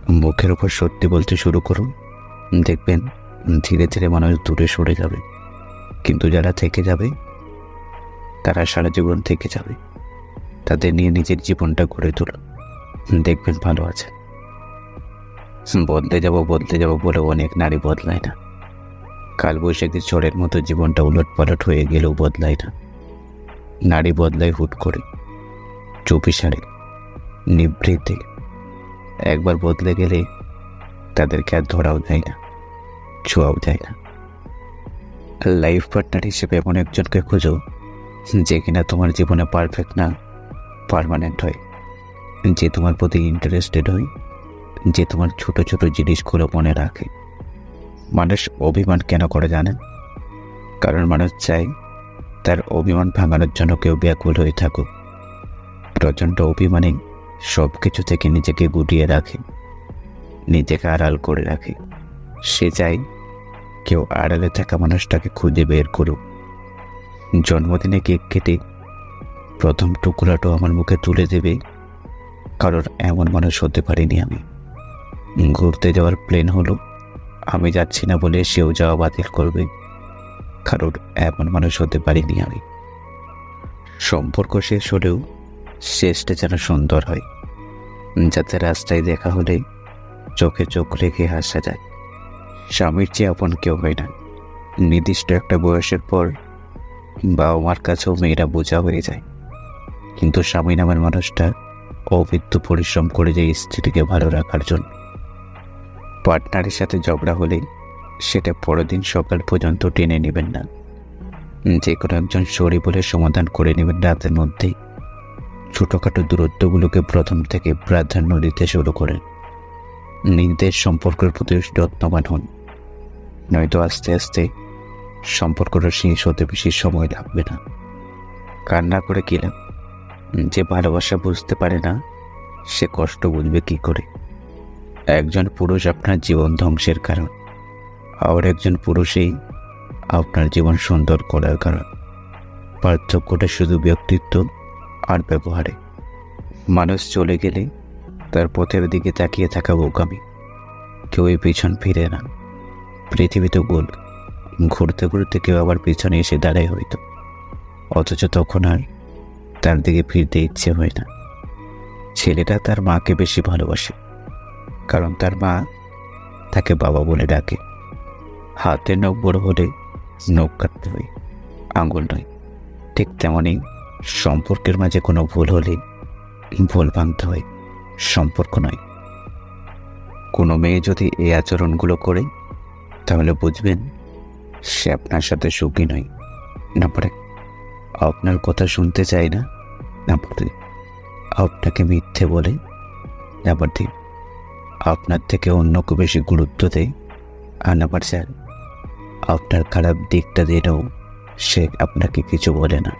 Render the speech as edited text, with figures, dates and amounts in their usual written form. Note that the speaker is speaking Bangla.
মুখের উপর সত্যি বলতে শুরু করুন, দেখবেন ধীরে ধীরে মানুষ দূরে সরে যাবে, কিন্তু যারা থেকে যাবে তারা সারা জীবন থেকে যাবে। তাদের নিয়ে নিজের জীবনটা গড়ে তুলুন, দেখবেন ভালো আছে। বদলে যাব বলে অনেক নারী বদলায় না। কালবৈশাখী ঝড়ের মতো জীবনটা উলটপালট হয়ে গেলেও বদলায় না। নারী বদলায় হুট করে, চুপিসারে, নিভৃতে। একবার বদলে গেলে তাদেরকে আর ধরাও যায় না, ছোঁয়াও যায় না। লাইফ পার্টনার হিসেবে এমন একজনকে খোঁজো যে কিনা তোমার জীবনে পারফেক্ট না, পার্মানেন্ট হয়। যে তোমার প্রতি ইন্টারেস্টেড হয়, যে তোমার ছোট ছোট জিনিসগুলো মনে রাখে। মানুষ অভিমান কেন করে জানেন? কারণ মানুষ চায় তার অভিমান ভাঙানোর জন্য কেউ ব্যাকুল হয়ে থাকুক। প্রচণ্ড অভিমানে সব কিছু থেকে নিজেকে গুটিয়ে রাখে, নিজেকে আড়াল করে রাখে। সে চায় কেউ আড়ালে থাকা মানুষটাকে খুঁজে বের করুক। জন্মদিনে কেক কেটে প্রথম টুকরাটাও আমার মুখে তুলে দেবে, কারণ এমন মানুষ হতে পারিনি আমি। ঘুরতে যাওয়ার প্ল্যান হলো, আমি যাচ্ছি না বলে সেও যাওয়া বাতিল করবে, কারণ এমন মানুষ হতে পারিনি আমি। সম্পর্ক শেষ হলেও শেষটা যেন সুন্দর হয়, যাতে রাস্তায় দেখা হলে চোখে চোখ রেখে হাসা যায়। স্বামীর চেয়ে আপন কেউ হয় না। নির্দিষ্ট একটা বয়সের পর বাবা মার কাছেও মেয়েরা বোঝা হয়ে যায়, কিন্তু স্বামী নামের মানুষটা অবিদ্য পরিশ্রম করে যায় স্ত্রীকে ভালো রাখার জন্য। পার্টনারের সাথে ঝগড়া হলে সেটা পরের দিন সকাল পর্যন্ত টেনে নেবেন না। যে কোনো একজন সরি বলে সমাধান করে নেবেন রাতের মধ্যেই। ছোটোখাটো দূরত্বগুলোকে প্রথম থেকে প্রাধান্য দিতে শুরু করেন। নিজেদের সম্পর্কের প্রতি যত্নবান হন, নয়তো আস্তে আস্তে সম্পর্কটা শেষ হতে বেশি সময় লাগবে না। কান্না করে কি লাভ? যে ভালোবাসা বুঝতে পারে না সে কষ্ট বুঝবে কি করে? একজন পুরুষ আপনার জীবন ধ্বংসের কারণ, আর একজন পুরুষই আপনার জীবন সুন্দর করার কারণ। পার্থক্যটা শুধু ব্যক্তিত্ব আর ব্যবহারে। মানুষ চলে গেলে তার পথের দিকে তাকিয়ে থাকা বোকামি, কেউই পিছন ফিরে না। পৃথিবী তো গোল, ঘুরতে ঘুরতে কেউ আবার পিছনে এসে দাঁড়ায় হয়তো, অথচ তখন আর তার দিকে ফিরতে ইচ্ছে হয় না। ছেলেটা তার মাকে বেশি ভালোবাসে, কারণ তার মা তাকে বাবা বলে ডাকে। হাতের নখ বড় হলে নখ কাটতে হয়, আঙুল নয়। ঠিক তেমনই সম্পর্কের মাঝে কোনো ভুল হলে ভুল ভাঙতে হয়, সম্পর্ক নয়। কোনো মেয়ে যদি এই আচরণগুলো করে, তাহলে বুঝবেন সে আপনার সাথে সুখী নয়। না পারে আপনার কথা শুনতে চায় না, না পারে আপনাকে মিথ্যে বলে, না পারে আপনার থেকে অন্যকে বেশি গুরুত্ব দেয়, আর না পারে আপনার খারাপ দিকটা দিলেও সে আপনাকে কিছু বলে না।